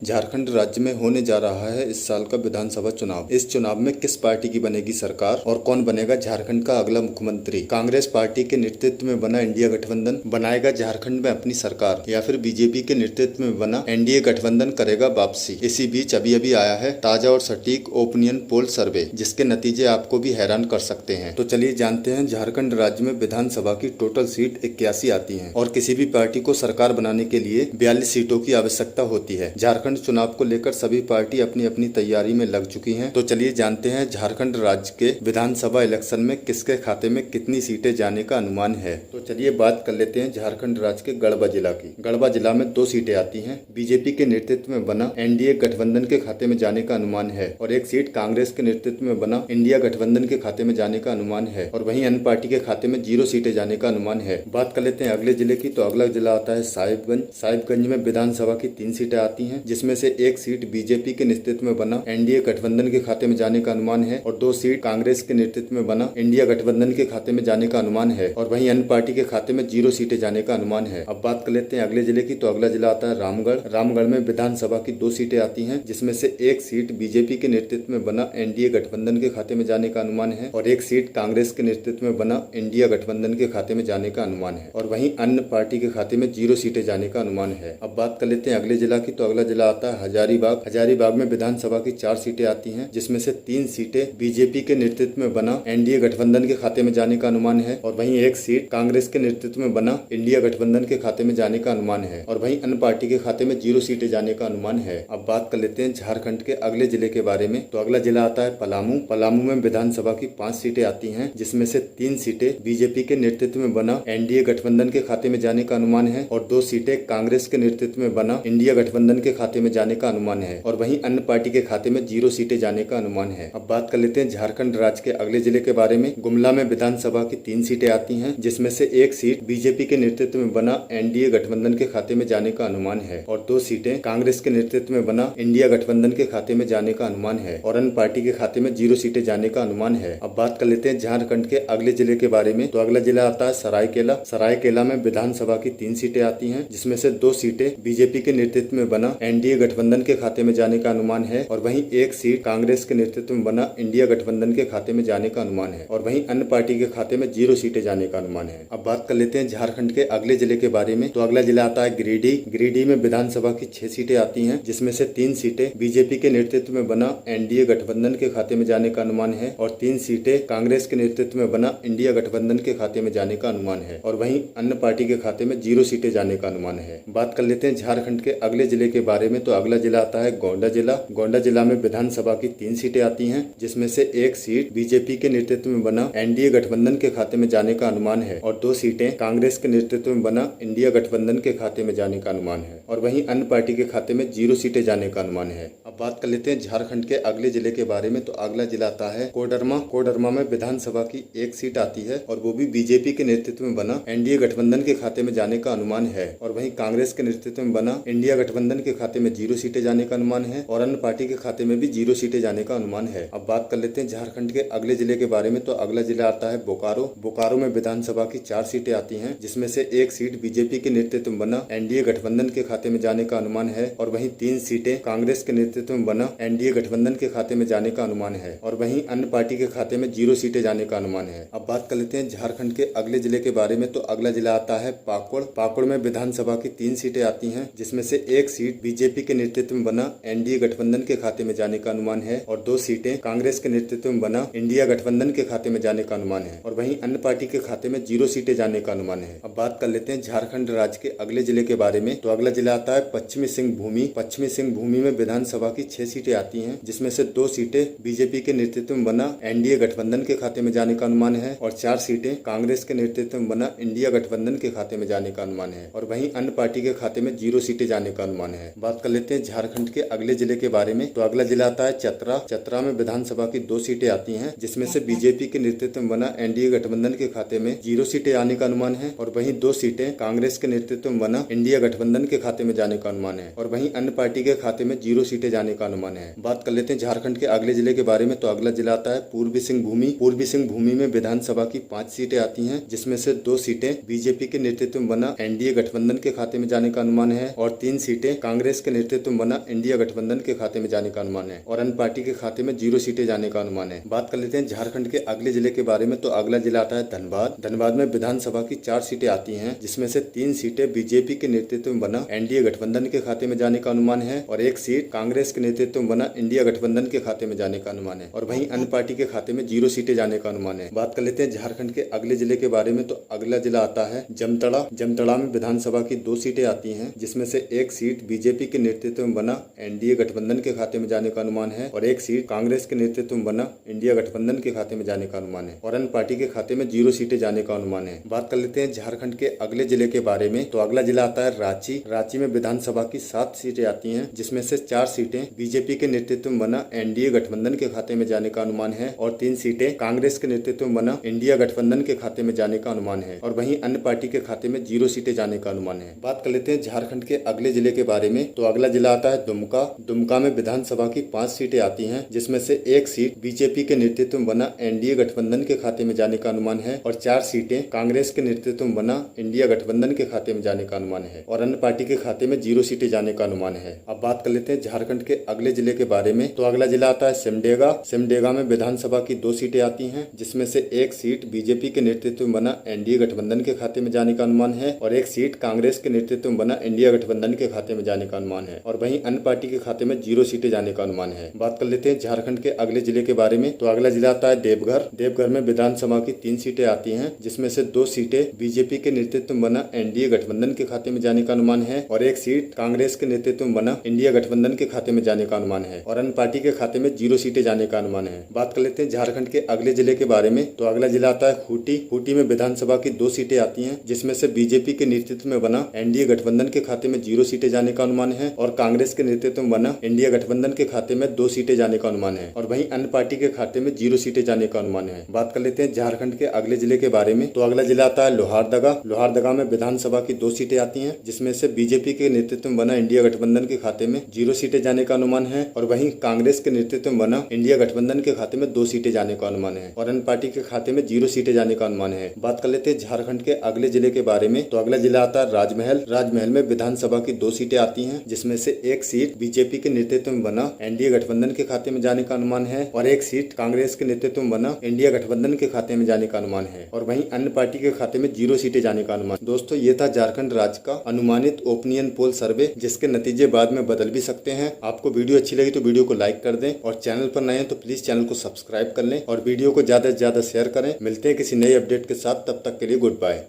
झारखंड राज्य में होने जा रहा है इस साल का विधानसभा चुनाव। इस चुनाव में किस पार्टी की बनेगी सरकार और कौन बनेगा झारखंड का अगला मुख्यमंत्री? कांग्रेस पार्टी के नेतृत्व में बना इंडिया गठबंधन बनाएगा झारखंड में अपनी सरकार या फिर बीजेपी के नेतृत्व में बना एनडीए गठबंधन करेगा वापसी? इसी बीच अभी अभी आया है ताजा और सटीक ओपिनियन पोल सर्वे, जिसके नतीजे आपको भी हैरान कर सकते हैं। तो चलिए जानते हैं। झारखंड राज्य में विधानसभा की टोटल सीट 81 आती है और किसी भी पार्टी को सरकार बनाने के लिए 42 सीटों की आवश्यकता होती है। झारखंड चुनाव को लेकर सभी पार्टी अपनी अपनी तैयारी में लग चुकी हैं। तो चलिए जानते हैं झारखंड राज्य के विधानसभा इलेक्शन में किसके खाते में कितनी सीटें जाने का अनुमान है। तो चलिए बात कर लेते हैं झारखंड राज्य के गढ़वा जिला की। गढ़वा जिला में 2 सीटें आती हैं। बीजेपी के नेतृत्व में बना एनडीए गठबंधन के खाते में जाने का अनुमान है और एक सीट कांग्रेस के नेतृत्व में बना इंडिया गठबंधन के खाते में जाने का अनुमान है और वहीं अन्य पार्टी के खाते में 0 सीटें जाने का अनुमान है। बात कर लेते हैं अगले जिले की। तो अगला जिला आता है साहिबगंज। साहिबगंज में विधानसभा की 3 सीटें आती हैं, जिसमें से एक सीट बीजेपी के नेतृत्व में बना एनडीए गठबंधन के खाते में जाने का अनुमान है और 2 सीट कांग्रेस के नेतृत्व में बना इंडिया गठबंधन के खाते में जाने का अनुमान है और वहीं अन्य पार्टी के खाते में 0 सीटें जाने का अनुमान है। अब बात कर लेते हैं अगले जिले की। तो अगला जिला आता है रामगढ़। रामगढ़ में विधानसभा की 2 सीटें आती हैं, जिसमें से एक सीट बीजेपी के नेतृत्व में बना एनडीए गठबंधन के खाते में जाने का अनुमान है और एक सीट कांग्रेस के नेतृत्व में बना इंडिया गठबंधन के खाते में जाने का अनुमान है और वहीं अन्य पार्टी के खाते में 0 सीटें जाने का अनुमान है। अब बात कर लेते हैं अगले जिला की। तो अगला जिला आता है हजारीबाग। हजारीबाग में विधानसभा की 4 सीटें आती हैं, जिसमें से 3 सीटें बीजेपी के नेतृत्व में बना एनडीए गठबंधन के खाते में जाने का अनुमान है और वहीं एक सीट कांग्रेस के नेतृत्व में बना इंडिया गठबंधन के खाते में जाने का अनुमान है और वहीं अन्य पार्टी के खाते में 0 सीटें जाने का अनुमान है। अब बात कर लेते हैं झारखंड के अगले जिले के बारे में। तो अगला जिला आता है पलामू। पलामू में विधानसभा की 5 सीटें आती हैं, जिसमें से 3 सीटें बीजेपी के नेतृत्व में बना एनडीए गठबंधन के खाते में जाने का अनुमान है और 2 सीटें कांग्रेस के नेतृत्व में बना इंडिया गठबंधन के खाते में जाने का अनुमान है और वहीं अन्य पार्टी के खाते में 0 सीटें जाने का अनुमान है। अब बात कर लेते हैं झारखंड राज्य के अगले जिले के बारे में। गुमला में विधानसभा की 3 सीटें आती हैं, जिसमें से एक सीट बीजेपी के नेतृत्व में बना एनडीए गठबंधन के खाते में जाने का अनुमान है और 2 सीटें कांग्रेस के नेतृत्व में बना इंडिया गठबंधन के खाते में जाने का अनुमान है और अन्य पार्टी के खाते में 0 सीटें जाने का अनुमान है। अब बात कर लेते हैं झारखंड के अगले जिले के बारे में। तो अगला जिला आता है सरायकेला। सरायकेला में विधानसभा की 3 सीटें आती हैं, जिसमें से 2 सीटें बीजेपी के नेतृत्व में बना एनडीए गठबंधन के खाते में जाने का अनुमान है और वहीं एक सीट कांग्रेस के नेतृत्व में बना इंडिया गठबंधन के खाते में जाने का अनुमान है और वहीं अन्य पार्टी के खाते में 0 सीटें जाने का अनुमान है। अब बात कर लेते हैं झारखंड के अगले जिले के बारे में। तो अगला जिला आता है गिरिडीह। गिरिडीह में विधानसभा की 6 सीटें आती हैं, जिसमें से 3 सीटें बीजेपी के नेतृत्व में बना एनडीए गठबंधन के खाते में जाने का अनुमान है और 3 सीटें कांग्रेस के नेतृत्व में बना इंडिया गठबंधन के खाते में जाने का अनुमान है और वहीं अन्य पार्टी के खाते में 0 सीटें जाने का अनुमान है। बात कर लेते हैं झारखंड के अगले जिले के बारे में। तो अगला जिला आता है गोंडा जिला। गोंडा जिला में विधानसभा की 3 सीटें आती हैं, जिसमें से एक सीट बीजेपी के नेतृत्व में बना एनडीए गठबंधन के खाते में जाने का अनुमान है और 2 सीटें कांग्रेस के नेतृत्व में बना इंडिया गठबंधन के खाते में जाने का अनुमान है और वहीं अन्य पार्टी के खाते में 0 सीटें जाने का अनुमान है। अब बात कर लेते हैं झारखंड के अगले जिले के बारे में। तो अगला जिला आता है कोडरमा। कोडरमा में विधानसभा की 1 सीट आती है और वो भी बीजेपी के नेतृत्व में बना एनडीए गठबंधन के खाते में जाने का अनुमान है और वहीं कांग्रेस के नेतृत्व में बना इंडिया गठबंधन के खाते में 0 सीटें जाने का अनुमान है और अन्य पार्टी के खाते में भी 0 सीटें जाने का अनुमान है। अब बात कर लेते हैं झारखंड के अगले जिले के बारे में। तो अगला जिला आता है बोकारो। बोकारो में विधानसभा की 4 सीटें आती हैं, जिसमें से एक सीट बीजेपी के नेतृत्व में बना एनडीए गठबंधन के खाते में जाने का अनुमान है और वहीं 3 सीटें कांग्रेस के नेतृत्व में बना एनडीए गठबंधन के खाते में जाने का अनुमान है और वहीं अन्य पार्टी के खाते में 0 सीटें जाने का अनुमान है। अब बात कर लेते हैं झारखंड के अगले जिले के बारे में। तो अगला जिला आता है पाकुड़। पाकुड़ में विधानसभा की 3 सीटें आती हैं, जिसमें से एक सीट बीजेपी के नेतृत्व में बना एनडीए गठबंधन के खाते में जाने का अनुमान है और 2 सीटें कांग्रेस के नेतृत्व में बना इंडिया गठबंधन के खाते में जाने का अनुमान है और वहीं अन्य पार्टी के खाते में 0 सीटें जाने का अनुमान है। अब बात कर लेते हैं झारखंड राज्य के अगले जिले के बारे में। तो अगला जिला आता है पश्चिमी सिंहभूमि। पश्चिमी सिंहभूमि में विधानसभा की 6 सीटें आती हैं, जिसमें से 2 सीटें बीजेपी के नेतृत्व में बना एनडीए गठबंधन के खाते में जाने का अनुमान है और 4 सीटें कांग्रेस के नेतृत्व में बना इंडिया गठबंधन के खाते में जाने का अनुमान है और वहीं अन्य पार्टी के खाते में 0 सीटें जाने का अनुमान है। बात कर लेते हैं झारखंड के अगले जिले के बारे में। तो अगला जिला आता है चतरा। चतरा में विधानसभा की 2 सीटें आती हैं, जिसमें से बीजेपी के नेतृत्व में बना एनडीए गठबंधन के खाते में 0 सीटें आने का अनुमान है और वहीं 2 सीटें कांग्रेस के नेतृत्व में बना इंडिया गठबंधन के खाते में जाने का अनुमान है और वहीं अन्य पार्टी के खाते में 0 सीटें जाने का अनुमान है। बात कर लेते हैं झारखंड के अगले जिले के बारे में, तो अगला जिला आता है पूर्वी सिंहभूमि। पूर्वी सिंहभूमि में विधानसभा की 5 सीटें आती हैं, जिसमें से 2 सीटें बीजेपी के नेतृत्व में बना एनडीए गठबंधन के खाते में जाने का अनुमान है और 3 सीटें कांग्रेस के नेतृत्व में बना इंडिया गठबंधन के खाते में जाने का अनुमान है और अन्य पार्टी के खाते में 0 सीटें जाने का अनुमान है। बात कर लेते हैं झारखंड के अगले जिले के बारे में, तो अगला जिला आता है धनबाद। धनबाद में विधानसभा की 4 सीटें आती हैं, जिसमें से 3 सीटें बीजेपी के नेतृत्व में बना एनडीए गठबंधन के खाते में जाने का अनुमान है और 1 सीट कांग्रेस के नेतृत्व में बना इंडिया गठबंधन के खाते में जाने का अनुमान है और वहीं अन्य पार्टी के खाते में 0 सीटें जाने का अनुमान है। बात कर लेते हैं झारखंड के अगले जिले के बारे में, तो अगला जिला आता है जमताड़ा। जमताड़ा में विधानसभा की 2 सीटें आती हैं, जिसमें से 1 सीट बीजेपी के नेतृत्व में बना एनडीए गठबंधन के खाते में जाने का अनुमान है और 1 सीट कांग्रेस के नेतृत्व में बना इंडिया गठबंधन के खाते में जाने का अनुमान है और अन्य पार्टी के खाते में 0 सीटें जाने का अनुमान है। बात कर लेते हैं झारखंड के अगले जिले के बारे में, तो अगला जिला आता है रांची। रांची में विधानसभा की 7 सीटें आती हैं, जिसमें से 4 सीटें बीजेपी के नेतृत्व में बना एनडीए गठबंधन के खाते में जाने का अनुमान है और 3 सीटें कांग्रेस के नेतृत्व में बना इंडिया गठबंधन के खाते में जाने का अनुमान है और वहीं अन्य पार्टी के खाते में 0 सीटें जाने का अनुमान है। बात कर लेते हैं झारखंड के अगले जिले के बारे में, तो अगला जिला आता है दुमका। दुमका में विधानसभा की 5 सीटें आती हैं, जिसमें से 1 सीट बीजेपी के नेतृत्व में बना एनडीए गठबंधन के खाते में जाने का अनुमान है और 4 सीटें कांग्रेस के नेतृत्व में बना इंडिया गठबंधन के खाते में जाने का अनुमान है और अन्य पार्टी के खाते में 0 सीटें जाने का अनुमान है। अब बात कर लेते हैं झारखंड के अगले जिले के बारे में, तो अगला जिला आता है सिमडेगा। सिमडेगा में विधानसभा की 2 सीटें आती हैं, जिसमें से 1 सीट बीजेपी के नेतृत्व में बना एनडीए गठबंधन के खाते में जाने का अनुमान है और 1 सीट कांग्रेस के नेतृत्व में बना इंडिया गठबंधन के खाते में जाने का अनुमान है और वहीं अन्य पार्टी के खाते में 0 सीटें जाने का अनुमान है। बात कर लेते हैं झारखंड के अगले जिले के बारे में, तो अगला जिला आता है देवघर। देवघर में विधानसभा की 3 सीटें आती हैं, जिसमें से 2 सीटें बीजेपी के नेतृत्व में बना एनडीए गठबंधन के खाते में जाने का अनुमान है और 1 सीट कांग्रेस के नेतृत्व में बना इंडिया गठबंधन के खाते में जाने का अनुमान है और अन्य पार्टी के खाते में 0 सीटें जाने का अनुमान है। बात कर लेते हैं झारखंड के अगले जिले के बारे में, तो अगला जिला आता है खूंटी। खूंटी में विधानसभा की 2 सीटें आती हैं, जिसमें से बीजेपी के नेतृत्व में बना एनडीए गठबंधन के खाते में 0 सीटें जाने का अनुमान है और कांग्रेस के नेतृत्व में बना इंडिया गठबंधन के खाते में 2 सीटें जाने का अनुमान है और वहीं अन्य पार्टी के खाते में 0 सीटें जाने का अनुमान है। बात कर लेते हैं झारखंड के अगले जिले के बारे में, तो अगला जिला आता है लोहारदगा। लोहारदगा में विधानसभा की 2 सीटें आती हैं, जिसमें से बीजेपी के नेतृत्व में बना इंडिया गठबंधन के खाते में 0 सीटें जाने का अनुमान है और वहीं कांग्रेस के नेतृत्व में बना इंडिया गठबंधन के खाते में 2 सीटें जाने का अनुमान है और अन्य पार्टी के खाते में 0 सीटें जाने का अनुमान है। बात कर लेते हैं झारखंड के अगले जिले के बारे में, तो अगला जिला आता है राजमहल। राजमहल में विधानसभा की 2 सीटें आती हैं, जिसमें से 1 सीट बीजेपी के नेतृत्व में बना एनडीए गठबंधन के खाते में जाने का अनुमान है और 1 सीट कांग्रेस के नेतृत्व में बना इंडिया गठबंधन के खाते में जाने का अनुमान है और वहीं अन्य पार्टी के खाते में 0 सीटें जाने का अनुमान। दोस्तों, ये था झारखंड राज्य का अनुमानित ओपिनियन पोल सर्वे, जिसके नतीजे बाद में बदल भी सकते हैं। आपको वीडियो अच्छी लगी तो वीडियो को लाइक कर दें और चैनल पर नए हैं तो प्लीज चैनल को सब्सक्राइब कर लें और वीडियो को ज्यादा से ज्यादा शेयर करें। मिलते हैं किसी नए अपडेट के साथ, तब तक के लिए गुड बाय।